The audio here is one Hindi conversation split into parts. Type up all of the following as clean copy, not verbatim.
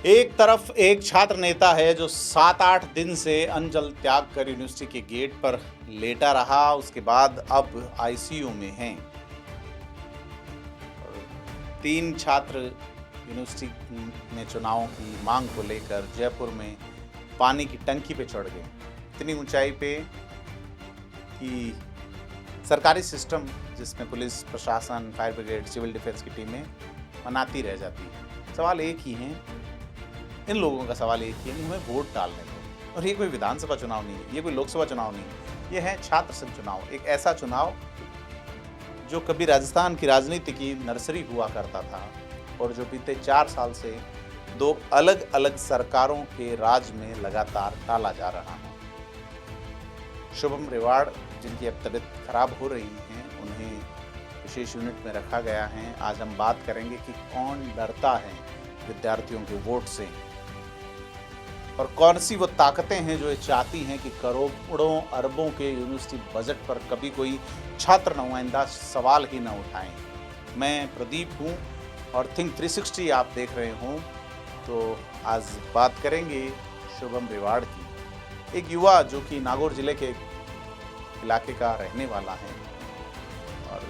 एक तरफ एक छात्र नेता है जो 7-8 दिन से अनजल त्याग कर यूनिवर्सिटी के गेट पर लेटा रहा, उसके बाद अब आईसीयू में हैं। 3 छात्र यूनिवर्सिटी में चुनाव की मांग को लेकर जयपुर में पानी की टंकी पे चढ़ गए, इतनी ऊंचाई पे कि सरकारी सिस्टम जिसमें पुलिस प्रशासन, फायर ब्रिगेड, सिविल डिफेंस की टीमें मनाती रह जाती है। सवाल एक ही है, इन लोगों का सवाल एक ही है कि हमें वोट डालने दो। और ये कोई विधानसभा चुनाव नहीं है, ये कोई लोकसभा चुनाव नहीं है, ये है छात्र संघ चुनाव। एक ऐसा चुनाव जो कभी राजस्थान की राजनीति की नर्सरी हुआ करता था और जो बीते 4 साल से 2 अलग अलग सरकारों के राज में लगातार टाला जा रहा है। शुभम रेवाड़, जिनकी अब तबीयत खराब हो रही है, उन्हें विशेष यूनिट में रखा गया है। आज हम बात करेंगे कि कौन डरता है विद्यार्थियों के वोट से और कौन सी वो ताकतें हैं जो ये चाहती हैं कि करोड़ों अरबों के यूनिवर्सिटी बजट पर कभी कोई छात्र नुमाइंदा सवाल ही न उठाएं। मैं प्रदीप हूं और थिंक 360 आप देख रहे हों। तो आज बात करेंगे शुभम रेवाड़ की, एक युवा जो कि नागौर जिले के इलाके का रहने वाला है और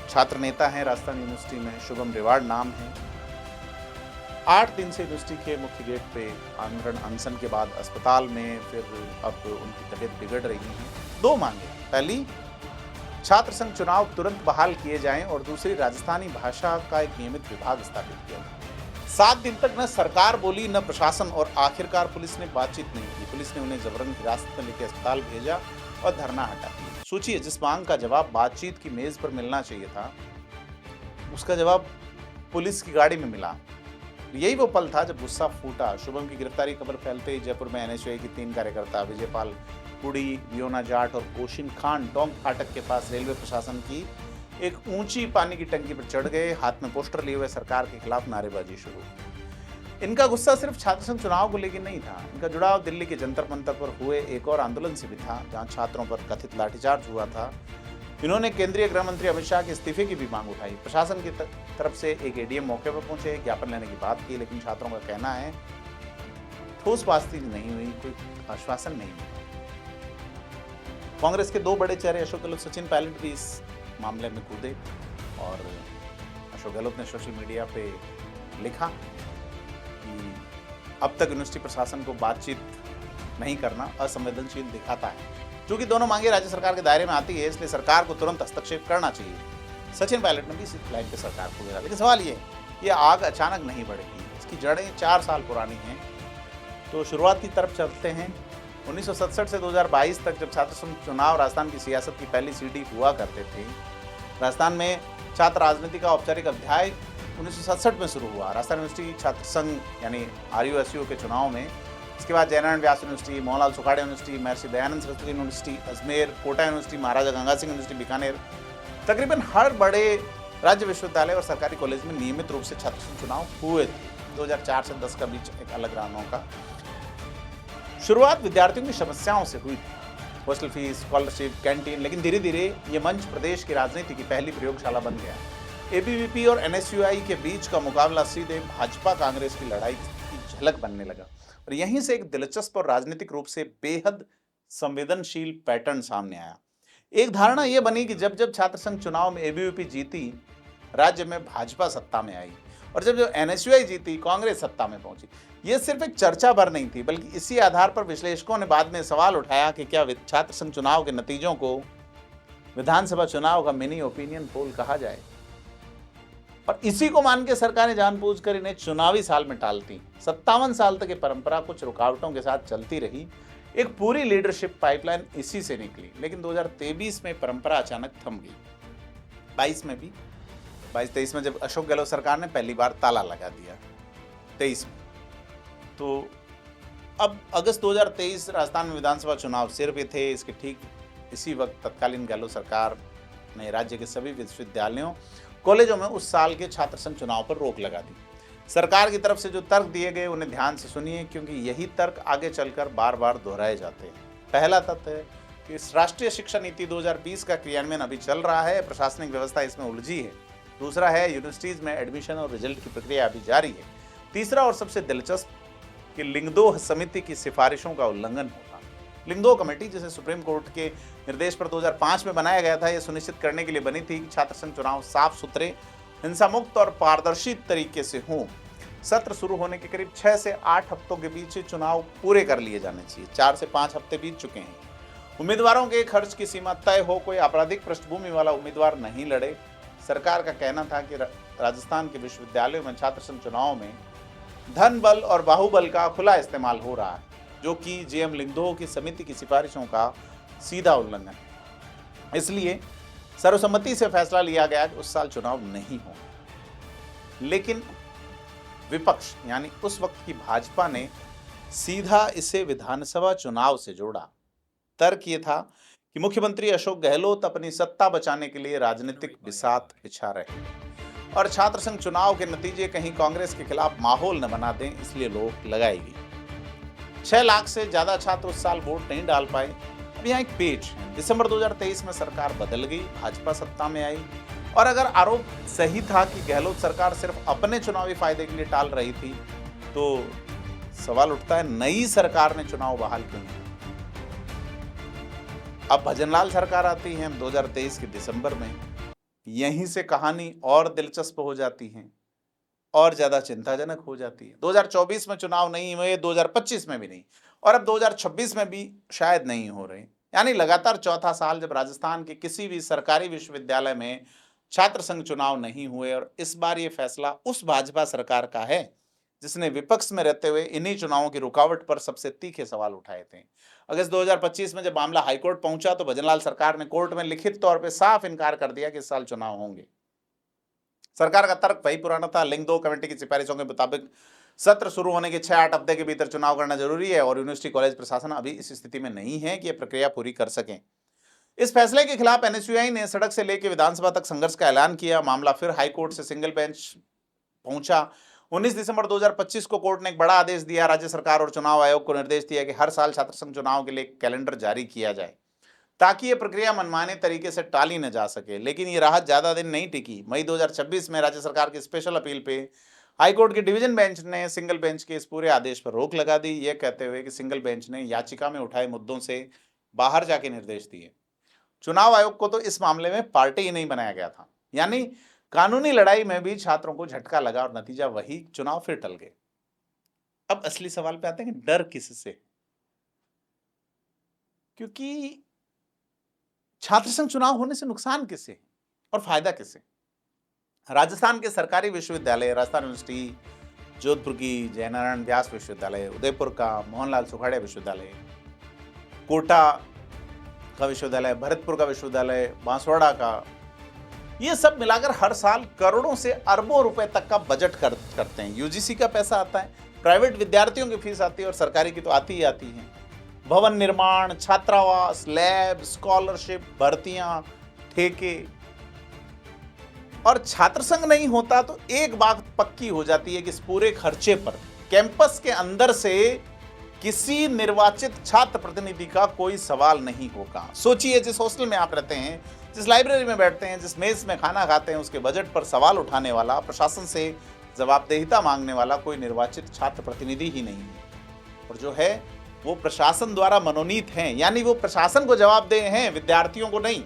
छात्र नेता है राजस्थान यूनिवर्सिटी में। शुभम रेवाड़ नाम है। 8 दिन से यूनिवर्सिटी के मुख्य गेट पे आमरण अनशन के बाद अस्पताल में, फिर अब उनकी तबीयत बिगड़ रही है। 2 मांगे, पहली छात्र संघ चुनाव तुरंत बहाल किए जाएं और दूसरी राजस्थानी भाषा का एक नियमित विभाग स्थापित किया जाए। 7 दिन तक न सरकार बोली न प्रशासन और आखिरकार पुलिस ने बातचीत नहीं की। पुलिस ने उन्हें जबरन हिरासत में लेकर अस्पताल भेजा और धरना हटा दिया। सोचिए, जिस मांग का जवाब बातचीत की मेज पर मिलना चाहिए था, उसका जवाब पुलिस की गाड़ी में मिला। यही वो पल था जब गुस्सा फूटा। शुभम की गिरफ्तारी खबर फैलते ही जयपुर में एनएसयूआई की 3 कार्यकर्ता विजयपाल कुड़ी, वियोना जाट और कोशिन खान टोंक फाटक के पास रेलवे प्रशासन की एक ऊंची पानी की टंकी पर चढ़ गए। हाथ में पोस्टर लिए हुए सरकार के खिलाफ नारेबाजी शुरू। इनका गुस्सा सिर्फ छात्र संघ चुनाव को लेकर नहीं था, इनका जुड़ाव दिल्ली के जंतर मंतर पर हुए एक और आंदोलन से भी था, जहां छात्रों पर कथित लाठीचार्ज हुआ था। इन्होंने केंद्रीय गृह मंत्री अमित शाह के इस्तीफे की भी मांग उठाई। प्रशासन की तरफ से एक एडीएम मौके पर पहुंचे, ज्ञापन लेने की बात की, लेकिन छात्रों का कहना है ठोस बातचीत नहीं हुई, कोई आश्वासन नहीं मिला। कांग्रेस के 2 बड़े चेहरे अशोक गहलोत, सचिन पायलट भी इस मामले में कूदे और अशोक गहलोत ने सोशल मीडिया पे लिखा कि अब तक यूनिवर्सिटी प्रशासन को बातचीत नहीं करना असंवेदनशील दिखाता है। क्योंकि दोनों मांगे राज्य सरकार के दायरे में आती है, इसलिए सरकार को तुरंत हस्तक्षेप करना चाहिए। सचिन पायलट ने भी इस लाइन पे सरकार को घेरा। लेकिन सवाल ये आग अचानक नहीं बढ़ेगी, इसकी जड़ें 4 साल पुरानी हैं। तो शुरुआत की तरफ चलते हैं। 1967 से 2022 तक जब छात्र संघ चुनाव राजस्थान की सियासत की पहली सीढ़ी हुआ करते थे, राजस्थान में छात्र राजनीति का औपचारिक अध्याय 1967 में शुरू हुआ। राजस्थान यूनिवर्सिटी छात्र संघ यानी RUSU के चुनाव में, इसके बाद जयनारायण व्यास university, Mohanlal सुखाड़े university, Maharshi Dayanand Saraswati university Ajmer, Kota university, महाराजा गंगा सिंह यूनिवर्सिटी बीकानेर, तकरीबन हर बड़े राज्य विश्वविद्यालय और सरकारी कॉलेज में नियमित रूप से छात्र संघ चुनाव हुए थे। 2004 से 10 का बीच एक अलग रहा मौका। शुरुआत विद्यार्थियों की समस्याओं से हुई थी, हॉस्टल फीस, स्कॉलरशिप, कैंटीन, लेकिन धीरे धीरे ये मंच प्रदेश की राजनीति की पहली प्रयोगशाला बन गया। ABVP और NSUI के बीच का मुकाबला सीधे भाजपा कांग्रेस की लड़ाई की झलक बनने लगा और यहीं से एक दिलचस्प और राजनीतिक रूप से बेहद संवेदनशील पैटर्न सामने आया। एक धारणा यह बनी कि जब जब छात्र संघ चुनाव में ABVP जीती, राज्य में भाजपा सत्ता में आई और जब जब NSUI जीती, कांग्रेस सत्ता में पहुंची। यह सिर्फ एक चर्चा भर नहीं थी, बल्कि इसी आधार पर विश्लेषकों ने बाद में सवाल उठाया कि क्या छात्र संघ चुनाव के नतीजों को विधानसभा चुनाव का मिनी ओपिनियन पोल कहा जाए। और इसी को मान के सरकारें जानबूझकर इन्हें चुनावी साल में टालती। 57 साल तक ये परंपरा कुछ रुकावटों के साथ चलती रही। एक पूरी लीडरशिप पाइपलाइन इसी से निकली, लेकिन 2023 में परंपरा अचानक थम गई। 22-23 में जब अशोक गहलोत सरकार ने पहली बार ताला लगा दिया। 23 में तो अब अगस्त 2023 राजस्थान में विधानसभा चुनाव सिर पे थे। इसके ठीक इसी वक्त तत्कालीन गहलोत सरकार ने राज्य के सभी विश्वविद्यालयों, कॉलेजों में उस साल के छात्र संघ चुनाव पर रोक लगा दी। सरकार की तरफ से जो तर्क दिए गए उन्हें ध्यान से सुनिए, क्योंकि यही तर्क आगे चलकर बार बार दोहराए जाते हैं। पहला तथ्य है कि राष्ट्रीय शिक्षा नीति 2020 का क्रियान्वयन अभी चल रहा है, प्रशासनिक व्यवस्था इसमें उलझी है। दूसरा है यूनिवर्सिटीज में एडमिशन और रिजल्ट की प्रक्रिया अभी जारी है। तीसरा और सबसे दिलचस्प कि लिंगदोह समिति की सिफारिशों का उल्लंघन होता। लिंगदोह कमेटी, जिसे सुप्रीम कोर्ट के निर्देश पर 2005 में बनाया गया था, यह सुनिश्चित करने के लिए बनी थी कि छात्र संघ चुनाव साफ सुथरे, हिंसा मुक्त और पारदर्शी तरीके से हों। सत्र शुरू होने के करीब 6 से 8 हफ्तों के बीच चुनाव पूरे कर लिए जाने चाहिए। 4 से 5 हफ्ते बीत चुके हैं। उम्मीदवारों के खर्च की सीमा तय हो, कोई आपराधिक पृष्ठभूमि वाला उम्मीदवार नहीं लड़े। सरकार का कहना था कि राजस्थान के विश्वविद्यालयों में छात्र संघ चुनाव में धन बल और बाहुबल का खुला इस्तेमाल हो रहा है, जो कि जेएम लिंगदोह की समिति की सिफारिशों का सीधा उल्लंघन है। इसलिए सर्वसम्मति से फैसला लिया गया कि उस साल चुनाव नहीं हो। लेकिन विपक्ष यानी उस वक्त की भाजपा ने सीधा इसे विधानसभा चुनाव से जोड़ा। तर्क ये था कि मुख्यमंत्री अशोक गहलोत अपनी सत्ता बचाने के लिए राजनीतिक बिसात बिछा रहे हैं और छात्र संघ चुनाव के नतीजे कहीं कांग्रेस के खिलाफ माहौल न बना दें, इसलिए लोग लगाएगी। 6 लाख से ज्यादा छात्र उस साल वोट नहीं डाल पाए। अब यहाँ एक पेच है। दिसंबर 2023 में सरकार बदल गई, भाजपा सत्ता में आई, और अगर आरोप सही था कि गहलोत सरकार सिर्फ अपने चुनावी फायदे के लिए टाल रही थी, तो सवाल उठता है नई सरकार ने चुनाव बहाल क्यों नहीं? अब भजनलाल सरकार आती है 2023 के दिसंबर में। यहीं से कहानी और दिलचस्प हो जाती है और ज्यादा चिंताजनक हो जाती है। 2024 में चुनाव नहीं हुए, 2025 में भी नहीं, और अब 2026 में भी शायद नहीं हो रहे। यानी लगातार चौथा साल जब राजस्थान के किसी भी सरकारी विश्वविद्यालय में छात्र संघ चुनाव नहीं हुए, और इस बार ये फैसला उस भाजपा सरकार का है जिसने विपक्ष में रहते हुए इन्हीं चुनावों की रुकावट पर सबसे तीखे सवाल उठाए थे। अगस्त 2025 में जब मामला हाईकोर्ट पहुंचा तो भजनलाल सरकार ने कोर्ट में लिखित तौर पे साफ इनकार कर दिया कि इस साल चुनाव होंगे। सरकार का तर्क वही पुराना था। लिंगदोह कमेटी की सिफारिशों के मुताबिक सत्र शुरू होने के 6-8 हफ्ते के भीतर चुनाव करना जरूरी है और यूनिवर्सिटी कॉलेज प्रशासन अभी इस स्थिति में नहीं है कि यह प्रक्रिया पूरी कर सकें। इस फैसले के खिलाफ एनएसयूआई ने सड़क से लेकर विधानसभा तक संघर्ष का ऐलान किया। मामला फिर हाईकोर्ट से सिंगल बेंच पहुंचा। 19 दिसंबर 2025 को कोर्ट ने एक बड़ा आदेश दिया। राज्य सरकार और चुनाव आयोग को निर्देश दिया कि हर साल छात्र संघ चुनाव के लिए कैलेंडर जारी किया जाए ताकि ये प्रक्रिया मनमाने तरीके से टाली न जा सके। लेकिन ये राहत ज्यादा दिन नहीं टिकी। मई 2026 में राज्य सरकार की स्पेशल अपील पे हाईकोर्ट की डिवीजन बेंच ने सिंगल बेंच के इस पूरे आदेश पर रोक लगा दी, यह कहते हुए कि सिंगल बेंच ने याचिका में उठाए मुद्दों से बाहर जाके निर्देश दिए। चुनाव आयोग को तो इस मामले में पार्टी ही नहीं बनाया गया था। यानी कानूनी लड़ाई में भी छात्रों को झटका लगा और नतीजा वही, चुनाव फिर टल गए। अब असली सवाल पे आते हैं कि डर किससे? क्योंकि छात्र संघ चुनाव होने से नुकसान किससे और फायदा किससे? राजस्थान के सरकारी विश्वविद्यालय, राजस्थान यूनिवर्सिटी, जोधपुर की जयनारायण व्यास विश्वविद्यालय, उदयपुर का मोहनलाल सुखाड़िया विश्वविद्यालय, कोटा का विश्वविद्यालय, भरतपुर का विश्वविद्यालय, बांसवाड़ा का, ये सब मिलाकर हर साल करोड़ों से अरबों रुपए तक का बजट करते हैं। यूजीसी का पैसा आता है, प्राइवेट विद्यार्थियों की फीस आती है और सरकारी की तो आती ही आती है। भवन निर्माण, छात्रावास, लैब, स्कॉलरशिप, भर्तियां, ठेके। और छात्र संघ नहीं होता तो एक बात पक्की हो जाती है कि इस पूरे खर्चे पर कैंपस के अंदर से किसी निर्वाचित छात्र प्रतिनिधि का कोई सवाल नहीं होगा। सोचिए, जिस हॉस्टल में आप रहते हैं, जिस लाइब्रेरी में बैठते हैं, जिस मेज में खाना खाते हैं, उसके बजट पर सवाल उठाने वाला, प्रशासन से जवाबदेहिता मांगने वाला कोई निर्वाचित छात्र प्रतिनिधि ही नहीं है। और जो है वो प्रशासन द्वारा मनोनीत हैं, यानी वो प्रशासन को जवाबदेह हैं, विद्यार्थियों को नहीं।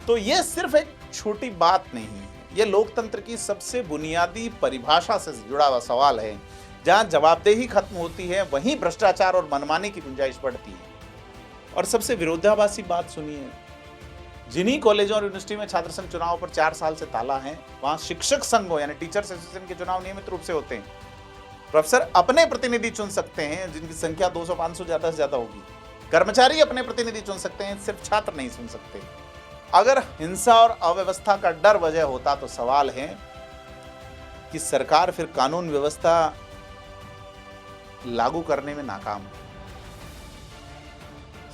तो ये सिर्फ एक छोटी बात नहीं है, ये लोकतंत्र की सबसे बुनियादी परिभाषा से जुड़ा हुआ सवाल है। जहां जवाबदेही खत्म होती है वहीं भ्रष्टाचार और मनमानी की गुंजाइश बढ़ती है। और सबसे विरोधाभासी बात सुनिए, जिन्हीं कॉलेजों और यूनिवर्सिटी में छात्र संघ चुनाव पर 4 साल से ताला है, वहां शिक्षक संघों यानी टीचर्स एसोसिएशन के चुनाव नियमित रूप से होते हैं। प्रोफेसर अपने प्रतिनिधि चुन सकते हैं, जिनकी संख्या 200-500 ज्यादा से ज्यादा होगी। कर्मचारी अपने प्रतिनिधि चुन सकते हैं, सिर्फ छात्र नहीं चुन सकते। अगर हिंसा और अव्यवस्था का डर वजह होता तो सवाल है कि सरकार फिर कानून व्यवस्था लागू करने में नाकाम है।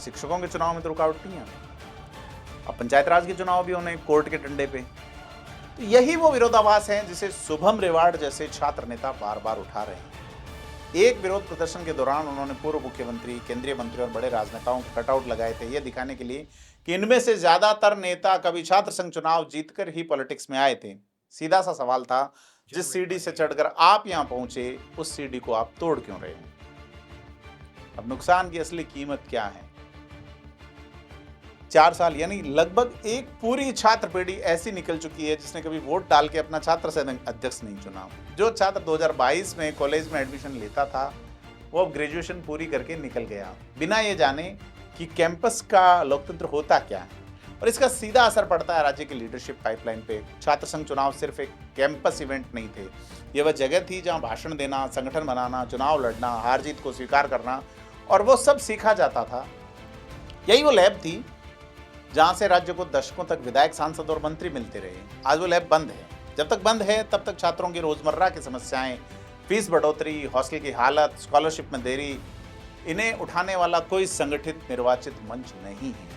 शिक्षकों के चुनाव में तो रुकावट नहीं है, अब पंचायत राज के चुनाव भी होने कोर्ट के डंडे पे। तो यही वो विरोधाभास है जिसे शुभम रेवाड़ जैसे छात्र नेता बार बार उठा रहे हैं। एक विरोध प्रदर्शन के दौरान उन्होंने पूर्व मुख्यमंत्री, केंद्रीय मंत्री और बड़े राजनेताओं के कटआउट लगाए थे, यह दिखाने के लिए कि इनमें से ज्यादातर नेता कभी छात्र संघ चुनाव जीतकर ही पॉलिटिक्स में आए थे। सीधा सा सवाल था, जिस सीढ़ी से चढ़कर आप यहां पहुंचे, उस सीढ़ी को आप तोड़ क्यों रहे हैं? अब नुकसान की असली कीमत क्या है? 4 साल यानी लगभग एक पूरी छात्र पीढ़ी ऐसी निकल चुकी है जिसने कभी वोट डाल के अपना छात्र संघ अध्यक्ष नहीं चुना। जो छात्र 2022 में कॉलेज में एडमिशन लेता था, वो अब ग्रेजुएशन पूरी करके निकल गया, बिना ये जाने कि कैंपस का लोकतंत्र होता क्या है। और इसका सीधा असर पड़ता है राज्य की लीडरशिप पाइपलाइन पे। छात्र संघ चुनाव सिर्फ एक कैंपस इवेंट नहीं थे, ये वह जगह थी जहां भाषण देना, संगठन बनाना, चुनाव लड़ना, हार जीत को स्वीकार करना और वो सब सीखा जाता था। यही वो लैब थी जहां से राज्य को दशकों तक विधायक, सांसद और मंत्री मिलते रहे। आज वो लैब बंद है। जब तक बंद है तब तक छात्रों की रोजमर्रा की समस्याएं, फीस बढ़ोतरी, हॉस्टल की हालत, स्कॉलरशिप में देरी, इन्हें उठाने वाला कोई संगठित निर्वाचित मंच नहीं है।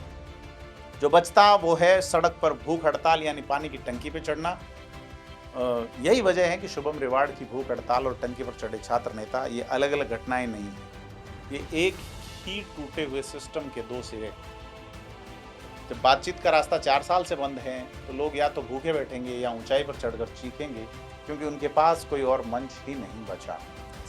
जो बचता वो है सड़क पर भूख हड़ताल यानी पानी की टंकी पे चढ़ना। यही वजह है कि शुभम रिवाड़ की भूख हड़ताल और टंकी पर चढ़े छात्र नेता ये अलग अलग घटनाएं नहीं है, ये एक ही टूटे हुए सिस्टम के दो सिरे। जब बातचीत का रास्ता 4 साल से बंद है तो लोग या तो भूखे बैठेंगे या ऊंचाई पर चढ़कर चीखेंगे, क्योंकि उनके पास कोई और मंच ही नहीं बचा।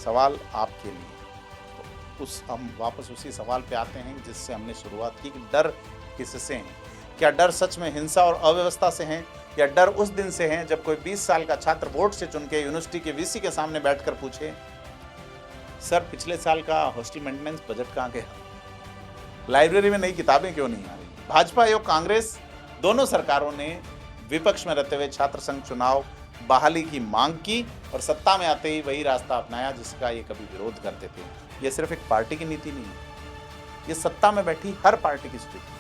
सवाल आपके लिए, तो हम वापस उसी सवाल पे आते हैं जिससे हमने शुरुआत की कि डर किससे है? क्या डर सच में हिंसा और अव्यवस्था से है, या डर उस दिन से है जब कोई 20 साल का छात्र वोट से चुन के यूनिवर्सिटी के वीसी के सामने बैठकर पूछे, सर पिछले साल का हॉस्टल मेंटेनेंस बजट कहाँ गया? लाइब्रेरी में नई किताबें क्यों नहीं आ रही? भाजपा एवं कांग्रेस दोनों सरकारों ने विपक्ष में रहते हुए छात्र संघ चुनाव बहाली की मांग की और सत्ता में आते ही वही रास्ता अपनाया जिसका ये कभी विरोध करते थे। ये सिर्फ एक पार्टी की नीति नहीं है, ये सत्ता में बैठी हर पार्टी की स्थिति।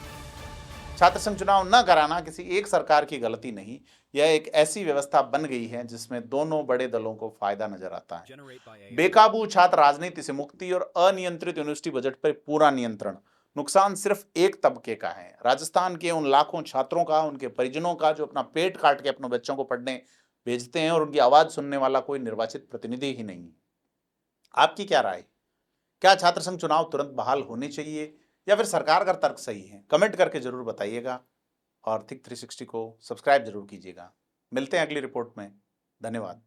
छात्र संघ चुनाव न कराना किसी एक सरकार की गलती नहीं, यह एक ऐसी व्यवस्था बन गई है जिसमें दोनों बड़े दलों को फायदा नजर आता है। बेकाबू छात्र राजनीति से मुक्ति और अनियंत्रित यूनिवर्सिटी बजट पर पूरा नियंत्रण। नुकसान सिर्फ एक तबके का है, राजस्थान के उन लाखों छात्रों का, उनके परिजनों का जो अपना पेट काट के अपने बच्चों को पढ़ने भेजते हैं और उनकी आवाज सुनने वाला कोई निर्वाचित प्रतिनिधि ही नहीं। आपकी क्या राय? क्या छात्र संघ चुनाव तुरंत बहाल होने चाहिए या फिर सरकार का तर्क सही है? कमेंट करके जरूर बताइएगा और थिंक 360 को सब्सक्राइब जरूर कीजिएगा। मिलते हैं अगली रिपोर्ट में। धन्यवाद।